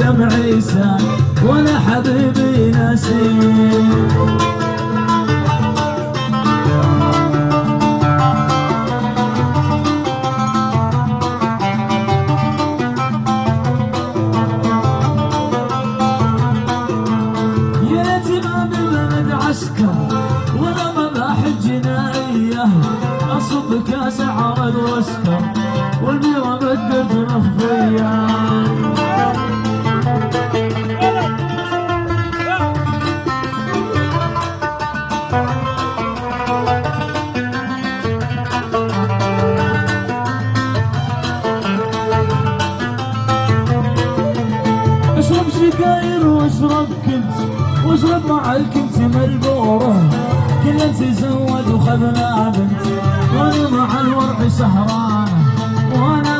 دمعي سال ولا حبيبي نسيم. ولا مذاحب جنائية أصب كاس عرض واسكر والبيرة بدت مخفية. اشرب سجاير واشرب كنت واشرب مع الكنت ملبوره كلنا تزوج وخذنا بنت وانا مع الورع سهرانه وانا